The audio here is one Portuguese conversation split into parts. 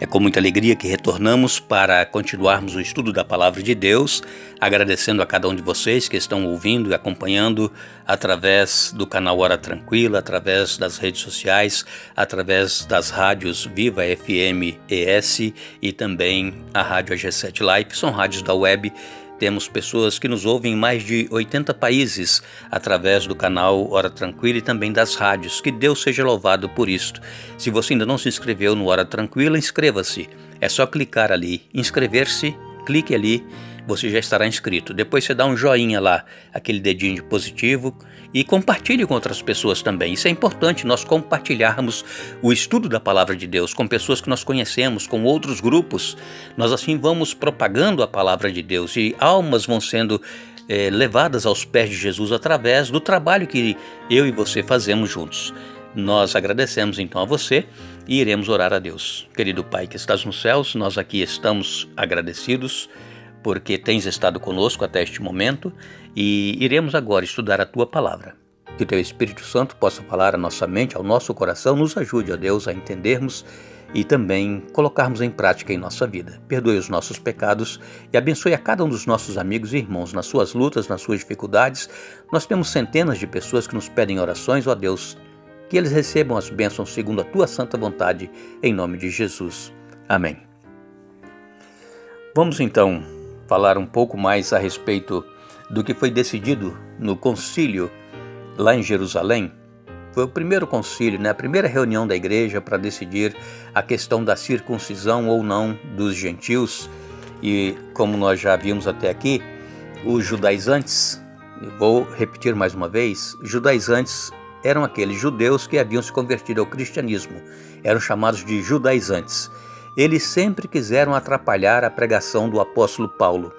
É com muita alegria que retornamos para continuarmos o estudo da Palavra de Deus, agradecendo a cada um de vocês que estão ouvindo e acompanhando através do canal Hora Tranquila, através das redes sociais, através das rádios Viva FM ES e também a Rádio AG7 Live, são rádios da web. Temos pessoas que nos ouvem em mais de 80 países através do canal Hora Tranquila e também das rádios. Que Deus seja louvado por isto. Se você ainda não se inscreveu no Hora Tranquila, inscreva-se. É só clicar ali, inscrever-se, clique ali, você já estará inscrito. Depois você dá um joinha lá, aquele dedinho de positivo e compartilhe com outras pessoas também. Isso é importante, nós compartilharmos o estudo da Palavra de Deus com pessoas que nós conhecemos, com outros grupos. Nós assim vamos propagando a Palavra de Deus e almas vão sendo levadas aos pés de Jesus através do trabalho que eu e você fazemos juntos. Nós agradecemos então a você e iremos orar a Deus. Querido Pai que estás nos céus, nós aqui estamos agradecidos porque tens estado conosco até este momento e iremos agora estudar a Tua Palavra. Que o Teu Espírito Santo possa falar à nossa mente, ao nosso coração, nos ajude, ó Deus, a entendermos e também colocarmos em prática em nossa vida. Perdoe os nossos pecados e abençoe a cada um dos nossos amigos e irmãos nas suas lutas, nas suas dificuldades. Nós temos centenas de pessoas que nos pedem orações, ó Deus, que eles recebam as bênçãos segundo a Tua santa vontade, em nome de Jesus. Amém. Vamos então falar um pouco mais a respeito do que foi decidido no concílio lá em Jerusalém. Foi o primeiro concílio, a primeira reunião da igreja para decidir a questão da circuncisão ou não dos gentios. E como nós já vimos até aqui, os judaizantes, vou repetir mais uma vez, judaizantes eram aqueles judeus que haviam se convertido ao cristianismo, eram chamados de judaizantes. Eles sempre quiseram atrapalhar a pregação do apóstolo Paulo.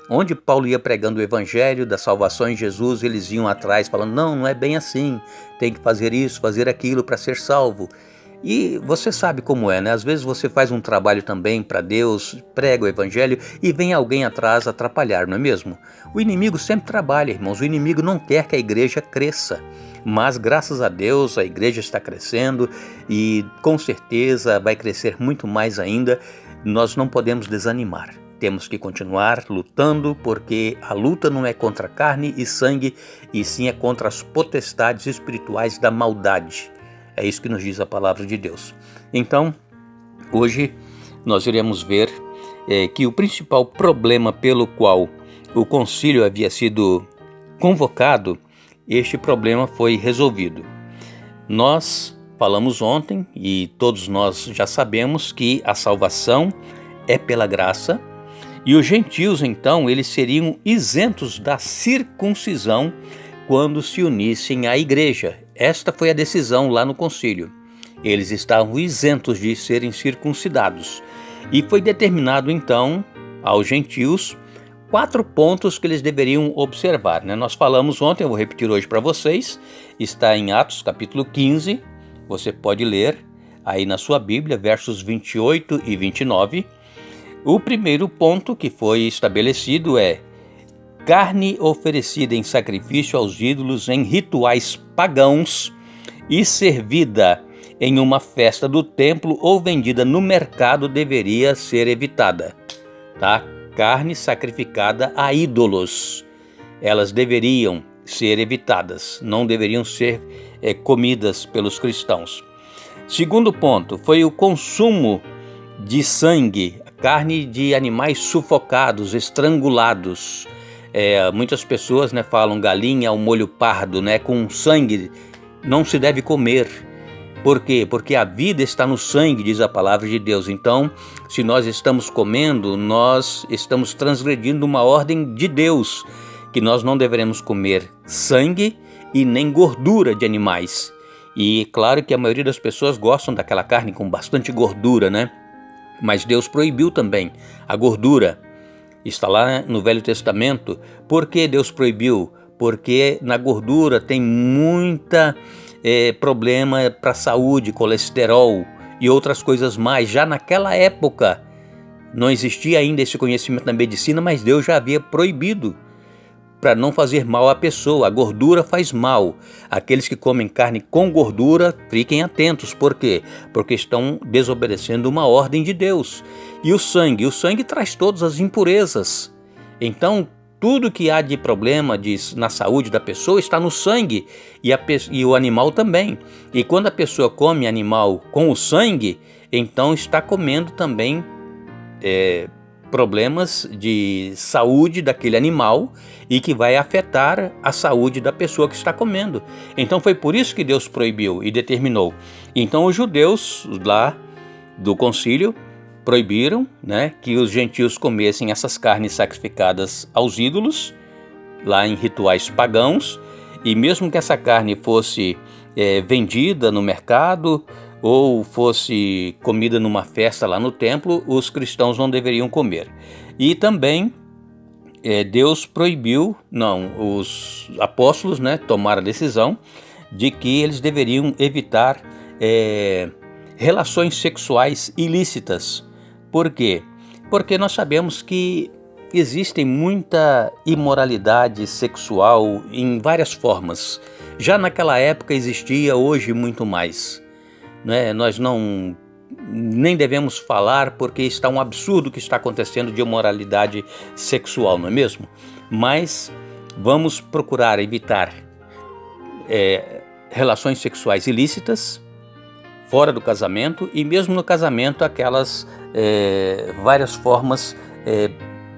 Onde Paulo ia pregando o evangelho da salvação em Jesus, eles iam atrás falando, não é bem assim, tem que fazer isso, fazer aquilo para ser salvo. E você sabe como é, Às vezes você faz um trabalho também para Deus, prega o evangelho e vem alguém atrás atrapalhar, não é mesmo? O inimigo sempre trabalha, irmãos, o inimigo não quer que a igreja cresça. Mas graças a Deus a igreja está crescendo e com certeza vai crescer muito mais ainda. Nós não podemos desanimar. Temos que continuar lutando porque a luta não é contra carne e sangue e sim é contra as potestades espirituais da maldade. É isso que nos diz a palavra de Deus. Então, hoje nós iremos ver que o principal problema pelo qual o concílio havia sido convocado, este problema foi resolvido. Nós falamos ontem e todos nós já sabemos que a salvação é pela graça e os gentios então eles seriam isentos da circuncisão quando se unissem à igreja. Esta foi a decisão lá no concílio. Eles estavam isentos de serem circuncidados e foi determinado então aos gentios 4 pontos que eles deveriam observar, Nós falamos ontem, eu vou repetir hoje para vocês, está em Atos capítulo 15, você pode ler aí na sua Bíblia, versos 28 e 29. O primeiro ponto que foi estabelecido é carne oferecida em sacrifício aos ídolos em rituais pagãos e servida em uma festa do templo ou vendida no mercado deveria ser evitada, Carne sacrificada a ídolos, elas deveriam ser evitadas, não deveriam ser comidas pelos cristãos. Segundo ponto, foi o consumo de sangue, carne de animais sufocados, estrangulados. Muitas pessoas falam galinha ao molho pardo, com sangue, não se deve comer. Por quê? Porque a vida está no sangue, diz a palavra de Deus. Então, se nós estamos comendo, nós estamos transgredindo uma ordem de Deus, que nós não deveremos comer sangue e nem gordura de animais. E claro que a maioria das pessoas gostam daquela carne com bastante gordura, Mas Deus proibiu também a gordura. Está lá no Velho Testamento. Por que Deus proibiu? Porque na gordura tem muita problema para a saúde, colesterol e outras coisas mais. Já naquela época não existia ainda esse conhecimento na medicina, mas Deus já havia proibido. para não fazer mal à pessoa. A gordura faz mal. Aqueles que comem carne com gordura, fiquem atentos. Por quê? Porque estão desobedecendo uma ordem de Deus. E o sangue traz todas as impurezas. Então, tudo que há de problema na saúde da pessoa está no sangue e o animal também. E quando a pessoa come animal com o sangue, então está comendo também problemas de saúde daquele animal e que vai afetar a saúde da pessoa que está comendo. Então foi por isso que Deus proibiu e determinou. Então os judeus lá do concílio proibiram, que os gentios comessem essas carnes sacrificadas aos ídolos, lá em rituais pagãos, e mesmo que essa carne fosse vendida no mercado ou fosse comida numa festa lá no templo, os cristãos não deveriam comer. E também Deus proibiu, os apóstolos tomaram a decisão de que eles deveriam evitar relações sexuais ilícitas. Por quê? Porque nós sabemos que existe muita imoralidade sexual em várias formas. Já naquela época existia, hoje muito mais. Nós nem devemos falar porque está um absurdo que está acontecendo de imoralidade sexual, não é mesmo? Mas vamos procurar evitar relações sexuais ilícitas fora do casamento e mesmo no casamento aquelas várias formas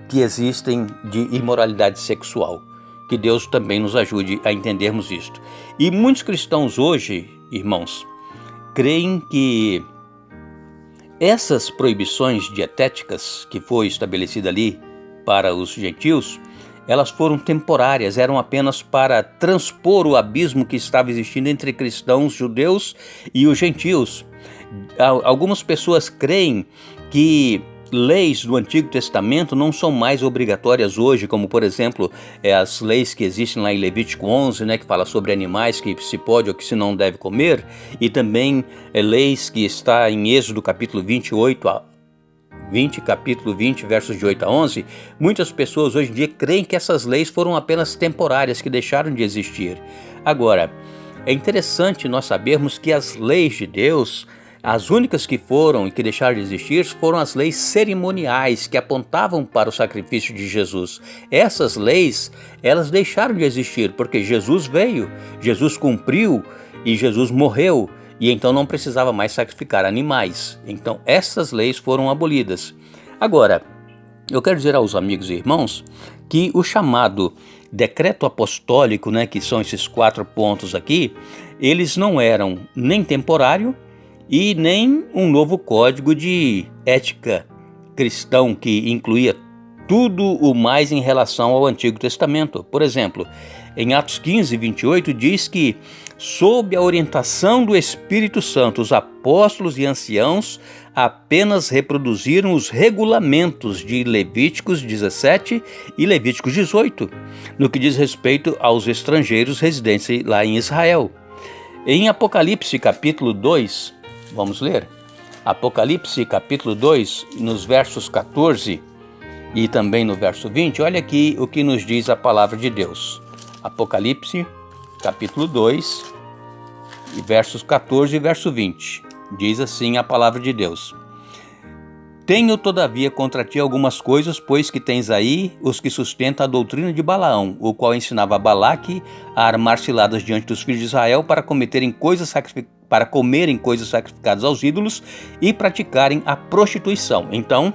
que existem de imoralidade sexual. Que Deus também nos ajude a entendermos isto. E muitos cristãos hoje, irmãos, creem que essas proibições dietéticas que foi estabelecida ali para os gentios, elas foram temporárias, eram apenas para transpor o abismo que estava existindo entre cristãos, judeus e os gentios. Algumas pessoas creem que leis do Antigo Testamento não são mais obrigatórias hoje, como por exemplo as leis que existem lá em Levítico 11, que fala sobre animais que se pode ou que se não deve comer, e também leis que está em Êxodo capítulo 20, versos de 8 a 11, muitas pessoas hoje em dia creem que essas leis foram apenas temporárias, que deixaram de existir. Agora, é interessante nós sabermos que as leis de Deus, as únicas que foram e que deixaram de existir foram as leis cerimoniais que apontavam para o sacrifício de Jesus. Essas leis, elas deixaram de existir porque Jesus veio, Jesus cumpriu e Jesus morreu e então não precisava mais sacrificar animais. Então essas leis foram abolidas. Agora, eu quero dizer aos amigos e irmãos que o chamado decreto apostólico, que são esses 4 pontos aqui, eles não eram nem temporário e nem um novo código de ética cristão que incluía tudo o mais em relação ao Antigo Testamento. Por exemplo, em Atos 15, 28 diz que, sob a orientação do Espírito Santo, os apóstolos e anciãos apenas reproduziram os regulamentos de Levíticos 17 e Levíticos 18, no que diz respeito aos estrangeiros residentes lá em Israel. Em Apocalipse capítulo 2, vamos ler? Apocalipse capítulo 2, nos versos 14 e também no verso 20, olha aqui o que nos diz a palavra de Deus. Apocalipse capítulo 2, versos 14 e verso 20. Diz assim a palavra de Deus: Tenho todavia contra ti algumas coisas, pois que tens aí os que sustentam a doutrina de Balaão, o qual ensinava a Balaque a armar ciladas diante dos filhos de Israel para comerem coisas sacrificadas aos ídolos e praticarem a prostituição. Então,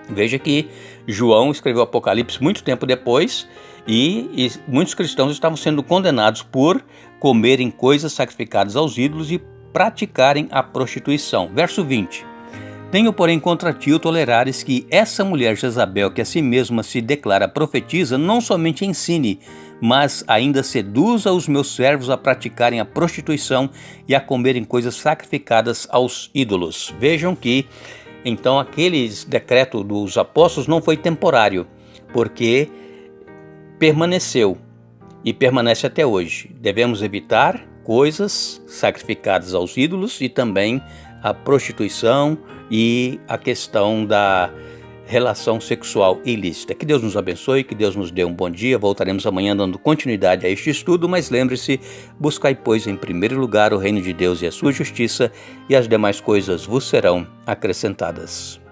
veja que João escreveu Apocalipse muito tempo depois e muitos cristãos estavam sendo condenados por comerem coisas sacrificadas aos ídolos e praticarem a prostituição. Verso 20. Tenho, porém, contra ti o tolerares que essa mulher Jezabel, que a si mesma se declara profetiza, não somente ensine, mas ainda seduza os meus servos a praticarem a prostituição e a comerem coisas sacrificadas aos ídolos. Vejam que, então, aquele decreto dos apóstolos não foi temporário, porque permaneceu e permanece até hoje. Devemos evitar coisas sacrificadas aos ídolos e também a prostituição e a questão da relação sexual ilícita. Que Deus nos abençoe, que Deus nos dê um bom dia. Voltaremos amanhã dando continuidade a este estudo, mas lembre-se, buscai, pois, em primeiro lugar o reino de Deus e a sua justiça, e as demais coisas vos serão acrescentadas.